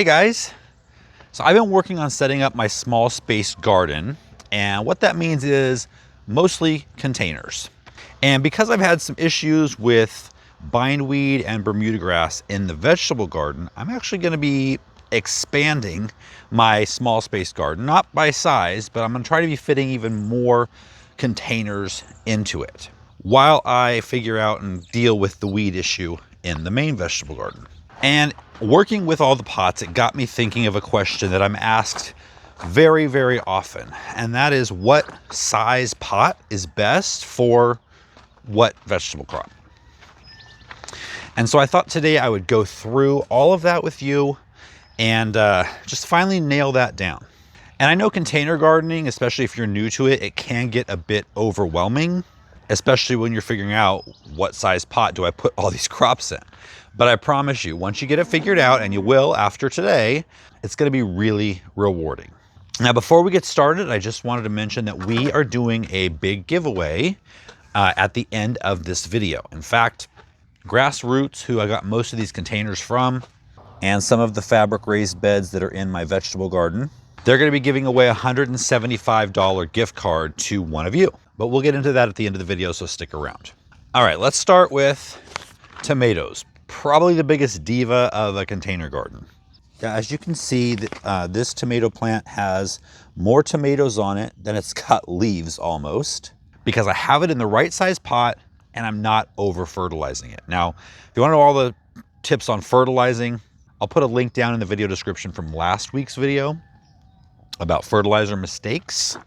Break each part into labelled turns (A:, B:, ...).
A: Hey guys, so I've been working on setting up my small space garden, and what that means is mostly containers. And because I've had some issues with bindweed and Bermuda grass in the vegetable garden, I'm actually going to be expanding my small space garden, not by size, but I'm going to try to be fitting even more containers into it while I figure out and deal with the weed issue in the main vegetable garden. And working with all the pots, it got me thinking of a question that I'm asked very, very often. And that is, what size pot is best for what vegetable crop? And so I thought today I would go through all of that with you and just finally nail that down. And I know container gardening, especially if you're new to it, it can get a bit overwhelming, especially when you're figuring out what size pot do I put all these crops in. But I promise you, once you get it figured out, and you will after today, it's going to be really rewarding. Now, before we get started, I just wanted to mention that we are doing a big giveaway at the end of this video. In fact, Grassroots, who I got most of these containers from, and some of the fabric raised beds that are in my vegetable garden, they're going to be giving away a $175 gift card to one of you. But we'll get into that at the end of the video, so stick around. All right, let's start with tomatoes. Probably the biggest diva of a container garden. Now, as you can see, this tomato plant has more tomatoes on it than it's got leaves almost, because I have it in the right size pot and I'm not over fertilizing it. Now, if you want to know all the tips on fertilizing, I'll put a link down in the video description from last week's video about fertilizer mistakes.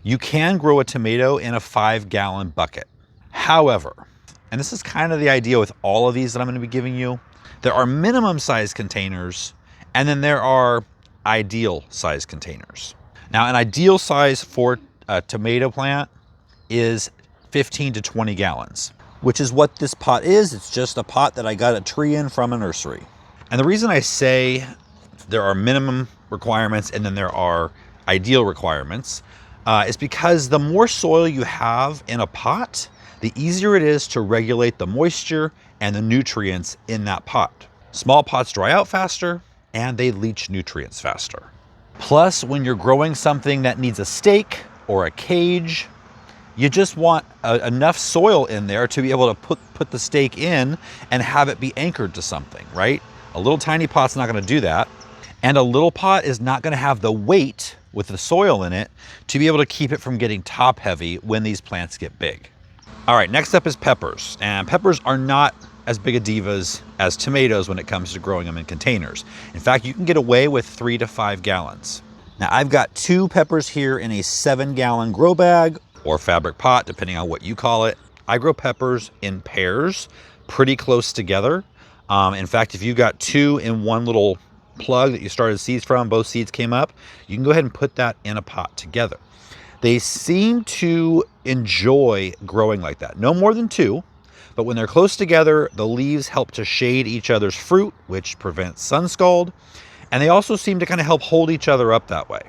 A: You can grow a tomato in a 5-gallon bucket. However, and this is kind of the idea with all of these that I'm going to be giving you, there are minimum size containers, and then there are ideal size containers. Now, an ideal size for a tomato plant is 15 to 20 gallons, which is what this pot is. It's just a pot that I got a tree in from a nursery. And the reason I say there are minimum requirements and then there are ideal requirements is because the more soil you have in a pot, the easier it is to regulate the moisture and the nutrients in that pot. Small pots dry out faster and they leach nutrients faster. Plus, when you're growing something that needs a stake or a cage, you just want enough soil in there to be able to put the stake in and have it be anchored to something, right? A little tiny pot's not going to do that. And a little pot is not going to have the weight with the soil in it to be able to keep it from getting top heavy when these plants get big. All right, next up is peppers. And peppers are not as big a divas as tomatoes when it comes to growing them in containers. In fact, you can get away with 3 to 5 gallons. Now, I've got 2 peppers here in a 7-gallon grow bag or fabric pot, depending on what you call it. I grow peppers in pairs, pretty close together. In fact, if you got 2 in one little plug that you started seeds from, both seeds came up, you can go ahead and put that in a pot together. They seem to enjoy growing like that. No more than 2, but when they're close together, the leaves help to shade each other's fruit, which prevents sun scald, and they also seem to kind of help hold each other up that way.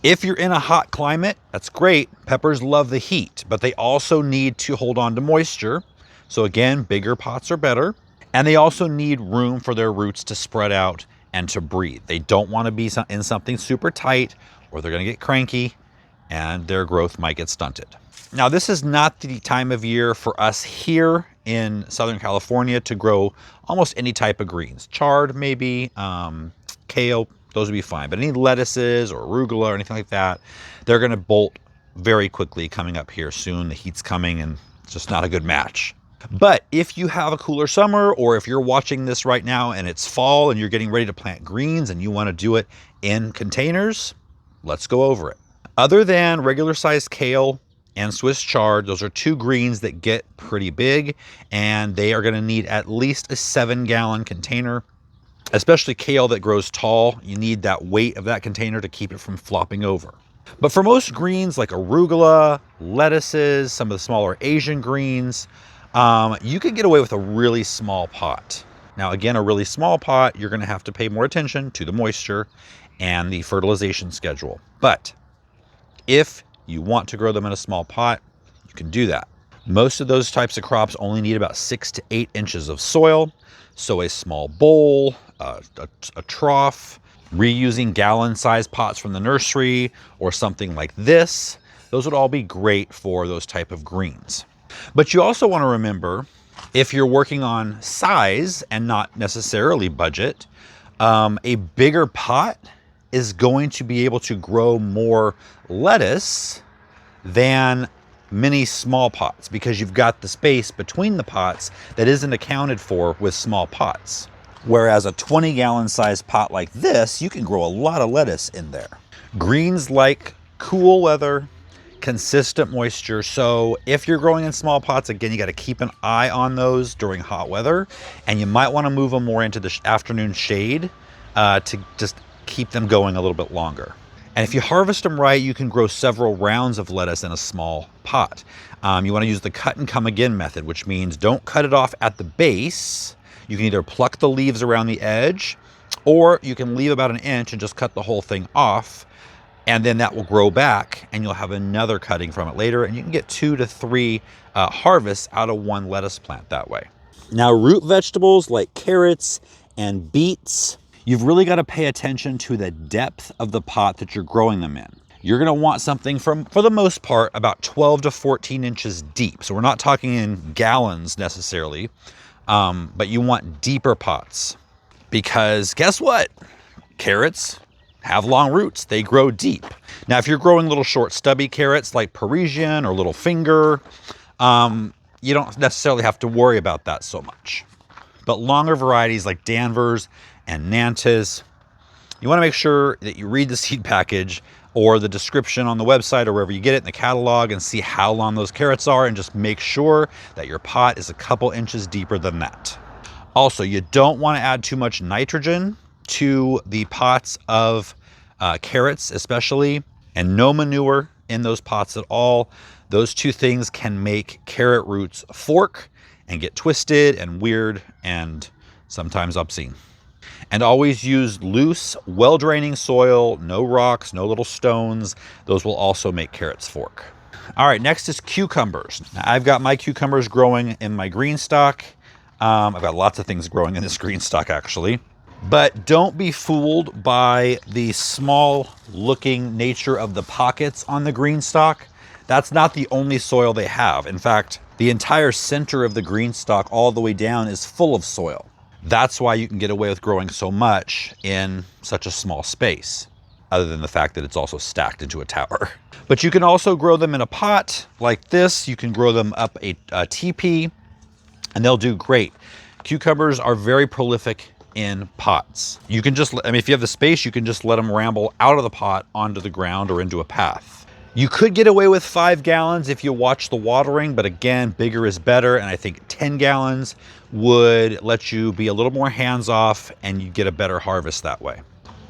A: If you're in a hot climate, that's great. Peppers love the heat, but they also need to hold on to moisture. So again, bigger pots are better. And they also need room for their roots to spread out and to breathe. They don't want to be in something super tight or they're going to get cranky and their growth might get stunted. Now, this is not the time of year for us here in Southern California to grow almost any type of greens. Chard, maybe, kale, those would be fine. But any lettuces or arugula or anything like that, they're going to bolt very quickly coming up here soon. The heat's coming and it's just not a good match. But if you have a cooler summer, or if you're watching this right now and it's fall and you're getting ready to plant greens and you want to do it in containers, let's go over it. Other than regular sized kale and Swiss chard, those are 2 greens that get pretty big and they are going to need at least a 7-gallon container. Especially kale that grows tall, you need that weight of that container to keep it from flopping over. But for most greens like arugula, lettuces, some of the smaller Asian greens, you can get away with a really small pot. Now, again, a really small pot, you're going to have to pay more attention to the moisture and the fertilization schedule. But if you want to grow them in a small pot, you can do that. Most of those types of crops only need about 6 to 8 inches of soil. So a small bowl, a trough, Reusing gallon-sized pots from the nursery or something like this, those would all be great for those type of greens. But you also want to remember, if you're working on size and not necessarily budget, a bigger pot is going to be able to grow more lettuce than many small pots, because you've got the space between the pots that isn't accounted for with small pots. Whereas a 20-gallon size pot like this, you can grow a lot of lettuce in there. Greens like cool weather, consistent moisture. So if you're growing in small pots, again, you got to keep an eye on those during hot weather, and you might want to move them more into the afternoon shade to just keep them going a little bit longer. And if you harvest them right, you can grow several rounds of lettuce in a small pot. You want to use the cut and come again method, which means don't cut it off at the base. You can either pluck the leaves around the edge, or you can leave about 1 inch and just cut the whole thing off, and then that will grow back and you'll have another cutting from it later, and you can get 2 to 3 harvests out of one lettuce plant that way. Now, root vegetables like carrots and beets, you've really got to pay attention to the depth of the pot that you're growing them in. You're going to want something for the most part, about 12 to 14 inches deep. So we're not talking in gallons necessarily, but you want deeper pots, because guess what? Carrots have long roots. They grow deep. Now, if you're growing little short stubby carrots like Parisian or little finger, you don't necessarily have to worry about that so much. But longer varieties like Danvers and Nantes, you want to make sure that you read the seed package or the description on the website or wherever you get it in the catalog and see how long those carrots are, and just make sure that your pot is a couple inches deeper than that. Also, you don't want to add too much nitrogen to the pots of carrots especially, and no manure in those pots at all. Those two things can make carrot roots fork and get twisted and weird and sometimes obscene. And always use loose, well-draining soil, no rocks, no little stones. Those will also make carrots fork. All right, next is cucumbers. Now, I've got my cucumbers growing in my green stock. I've got lots of things growing in this green stock actually. But don't be fooled by the small looking nature of the pockets on the green stock. That's not the only soil they have. In fact, the entire center of the green stock all the way down is full of soil. That's why you can get away with growing so much in such a small space, other than the fact that it's also stacked into a tower. But you can also grow them in a pot like this. You can grow them up a teepee, and they'll do great. Cucumbers are very prolific in pots. You can just, if you have the space, you can just let them ramble out of the pot onto the ground or into a path. You could get away with 5 gallons if you watch the watering, but again, bigger is better. And I think 10 gallons would let you be a little more hands-off and you get a better harvest that way.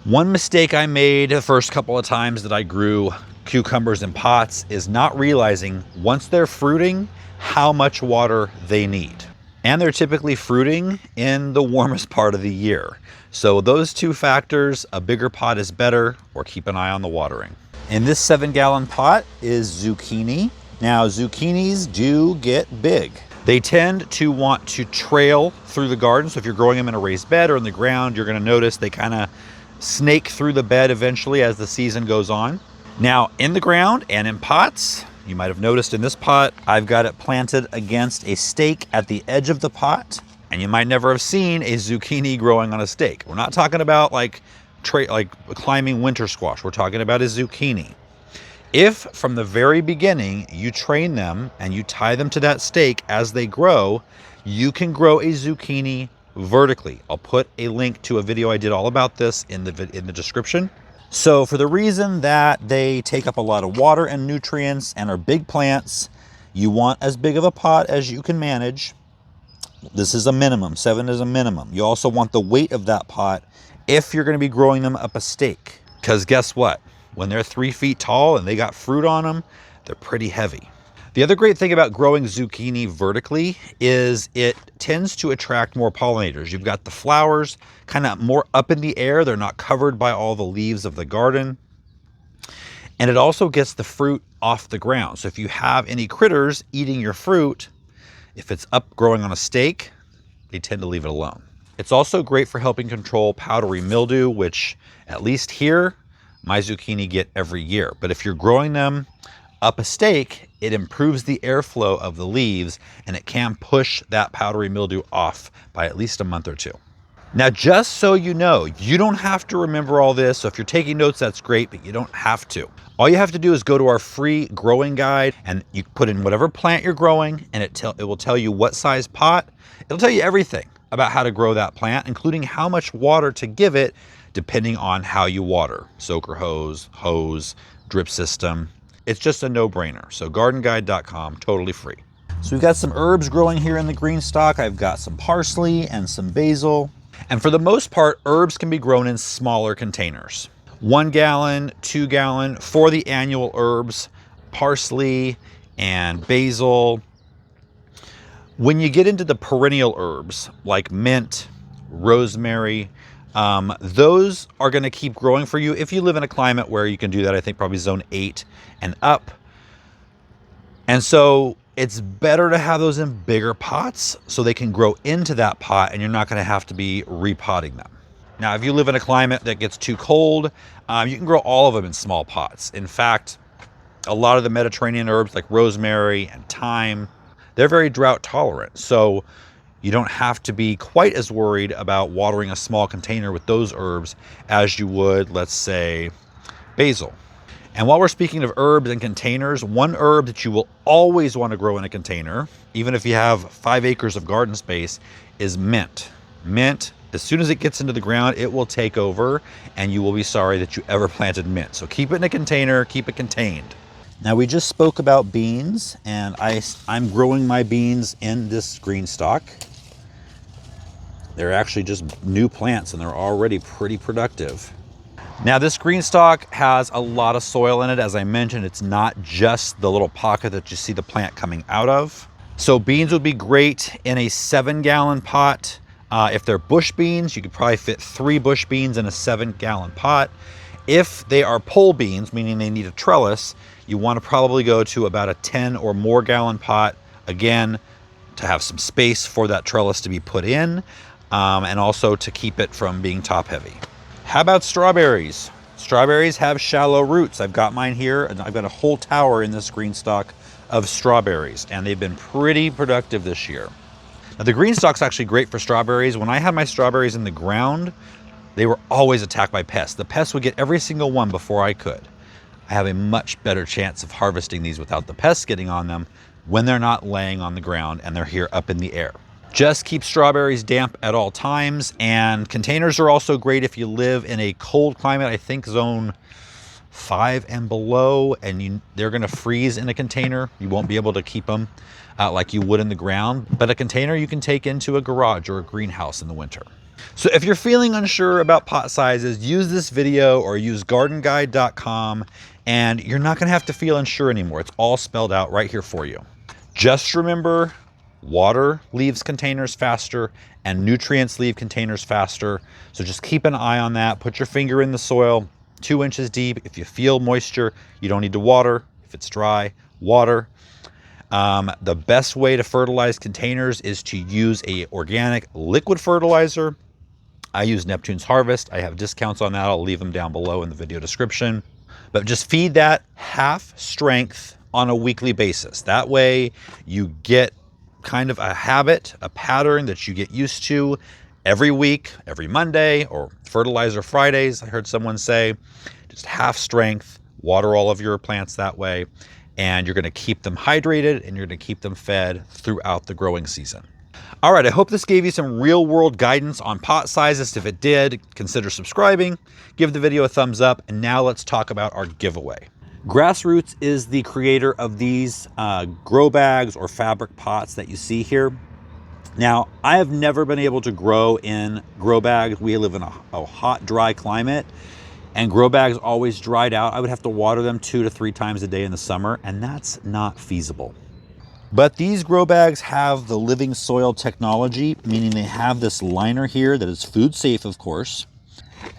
A: One mistake I made the first couple of times that I grew cucumbers in pots is not realizing once they're fruiting how much water they need. And they're typically fruiting in the warmest part of the year. So those two factors, a bigger pot is better, or keep an eye on the watering. In this 7-gallon pot is zucchini. Now, zucchinis do get big. They tend to want to trail through the garden. So if you're growing them in a raised bed or in the ground, you're gonna notice they kind of snake through the bed eventually as the season goes on. Now, in the ground and in pots, you might have noticed in this pot, I've got it planted against a stake at the edge of the pot. And you might never have seen a zucchini growing on a stake. We're not talking about like climbing winter squash. We're talking about a zucchini. If from the very beginning you train them and you tie them to that stake as they grow, you can grow a zucchini vertically. I'll put a link to a video I did all about this in the description. So for the reason that they take up a lot of water and nutrients and are big plants, you want as big of a pot as you can manage. This is a minimum. 7 is a minimum. You also want the weight of that pot if you're going to be growing them up a stake. Because guess what? When they're 3 feet tall and they got fruit on them, they're pretty heavy. The other great thing about growing zucchini vertically is it tends to attract more pollinators. You've got the flowers kind of more up in the air. They're not covered by all the leaves of the garden. And it also gets the fruit off the ground. So if you have any critters eating your fruit, if it's up growing on a stake, they tend to leave it alone. It's also great for helping control powdery mildew, which at least here, my zucchini get every year. But if you're growing them up a stake, it improves the airflow of the leaves and it can push that powdery mildew off by at least a month or two. Now, just so you know, you don't have to remember all this. So if you're taking notes, that's great, but you don't have to. All you have to do is go to our free growing guide and you put in whatever plant you're growing and it will tell you what size pot. It'll tell you everything about how to grow that plant, including how much water to give it depending on how you water. Soaker hose, drip system. It's just a no-brainer. So gardenguide.com, totally free. So we've got some herbs growing here in the green stock. I've got some parsley and some basil. And for the most part, herbs can be grown in smaller containers. 1 gallon, 2 gallon for the annual herbs, parsley and basil. When you get into the perennial herbs like mint, rosemary, those are going to keep growing for you if you live in a climate where you can do that. I think probably zone 8 and up. And so it's better to have those in bigger pots so they can grow into that pot and you're not going to have to be repotting them. Now, if you live in a climate that gets too cold, you can grow all of them in small pots. In fact, a lot of the Mediterranean herbs like rosemary and thyme, they're very drought tolerant. So you don't have to be quite as worried about watering a small container with those herbs as you would, let's say, basil. And while we're speaking of herbs and containers, one herb that you will always want to grow in a container, even if you have 5 acres of garden space, is mint. Mint, as soon as it gets into the ground, it will take over and you will be sorry that you ever planted mint. So keep it in a container, keep it contained. Now, we just spoke about beans and I'm growing my beans in this green stock. They're actually just new plants and they're already pretty productive. Now, this green stock has a lot of soil in it. As I mentioned, it's not just the little pocket that you see the plant coming out of. So beans would be great in a 7-gallon pot. If they're bush beans, you could probably fit 3 bush beans in a 7-gallon pot. If they are pole beans, meaning they need a trellis, you want to probably go to about a 10 or more gallon pot, again, to have some space for that trellis to be put in, and also to keep it from being top heavy. How about strawberries? Strawberries have shallow roots. I've got mine here, and I've got a whole tower in this green stock of strawberries, and they've been pretty productive this year. Now, the green stock's actually great for strawberries. When I had my strawberries in the ground, they were always attacked by pests. The pests would get every single one before I could. I have a much better chance of harvesting these without the pests getting on them when they're not laying on the ground and they're here up in the air. Just keep strawberries damp at all times, and containers are also great if you live in a cold climate. I think zone 5 and below, and they're going to freeze in a container. You won't be able to keep them like you would in the ground, but a container you can take into a garage or a greenhouse in the winter. So if you're feeling unsure about pot sizes, use this video or use gardenguide.com, and you're not going to have to feel unsure anymore. It's all spelled out right here for you. Just remember, water leaves containers faster and nutrients leave containers faster. So just keep an eye on that. Put your finger in the soil 2 inches deep. If you feel moisture, you don't need to water. If it's dry, water. The best way to fertilize containers is to use a organic liquid fertilizer. I use Neptune's Harvest. I have discounts on that. I'll leave them down below in the video description. But just feed that half strength on a weekly basis. That way you get kind of a habit, a pattern that you get used to every week, every Monday, or fertilizer Fridays. I heard someone say, just half strength, water all of your plants that way, and you're going to keep them hydrated and you're going to keep them fed throughout the growing season. All right, I hope this gave you some real world guidance on pot sizes. If it did, consider subscribing, give the video a thumbs up, and now let's talk about our giveaway. Grassroots is the creator of these grow bags or fabric pots that you see here. Now, I have never been able to grow in grow bags. We live in a hot, dry climate, and grow bags always dried out. I would have to water them 2 to 3 times a day in the summer, and that's not feasible. But these grow bags have the living soil technology, meaning they have this liner here that is food safe, of course,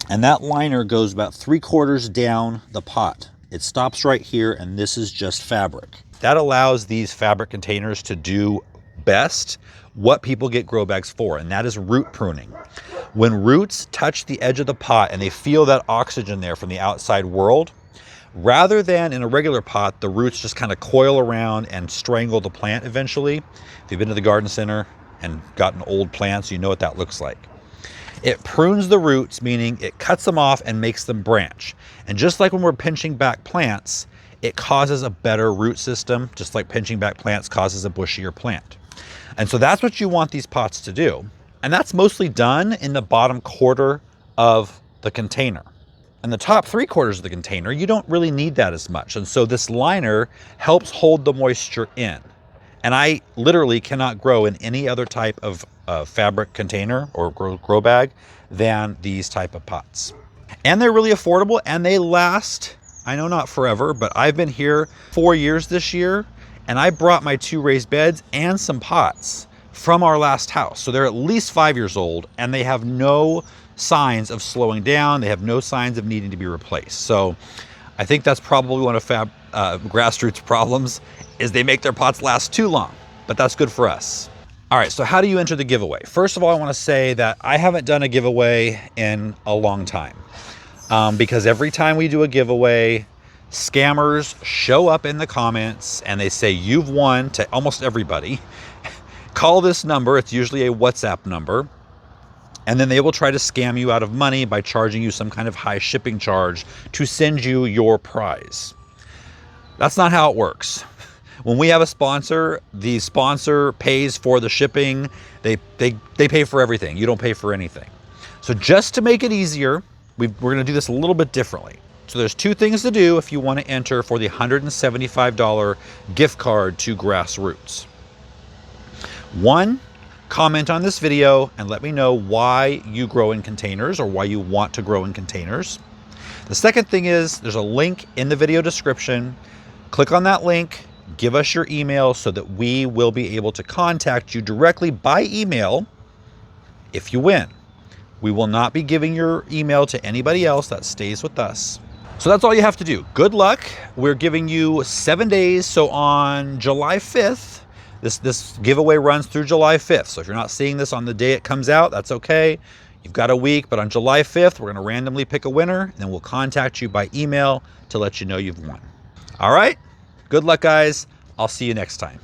A: and that liner goes about 3/4 down the pot. It stops right here, and this is just fabric. That allows these fabric containers to do best what people get grow bags for, and that is root pruning. When roots touch the edge of the pot and they feel that oxygen there from the outside world, rather than in a regular pot, the roots just kind of coil around and strangle the plant eventually. If you've been to the garden center and gotten old plants, you know what that looks like. It prunes the roots, meaning it cuts them off and makes them branch. And just like when we're pinching back plants, it causes a better root system, just like pinching back plants causes a bushier plant. And so that's what you want these pots to do. And that's mostly done in the bottom quarter of the container. In the top 3/4 of the container, you don't really need that as much. And so this liner helps hold the moisture in. And I literally cannot grow in any other type of fabric container or grow bag than these type of pots. And they're really affordable and they last, I know not forever, but I've been here 4 years this year, and I brought my 2 raised beds and some pots from our last house. So they're at least 5 years old and they have no signs of slowing down. They have no signs of needing to be replaced. So I think that's probably one of grassroots problems, is they make their pots last too long, but that's good for us. All right, so how do you enter the giveaway? First of all, I want to say that I haven't done a giveaway in a long time because every time we do a giveaway, scammers show up in the comments and they say, you've won, to almost everybody. Call this number. It's usually a WhatsApp number. And then they will try to scam you out of money by charging you some kind of high shipping charge to send you your prize. That's not how it works. When we have a sponsor, the sponsor pays for the shipping. They pay for everything. You don't pay for anything. So just to make it easier, we're going to do this a little bit differently. So there's 2 things to do if you want to enter for the $175 gift card to Grassroots. 1, comment on this video and let me know why you grow in containers or why you want to grow in containers. The second thing is there's a link in the video description. Click on that link, give us your email so that we will be able to contact you directly by email if you win. We will not be giving your email to anybody else. That stays with us. So that's all you have to do. Good luck. We're giving you 7 days. So on July 5th, this giveaway runs through July 5th. So if you're not seeing this on the day it comes out, that's okay. You've got a week, but on July 5th, we're going to randomly pick a winner and then we'll contact you by email to let you know you've won. All right. Good luck, guys. I'll see you next time.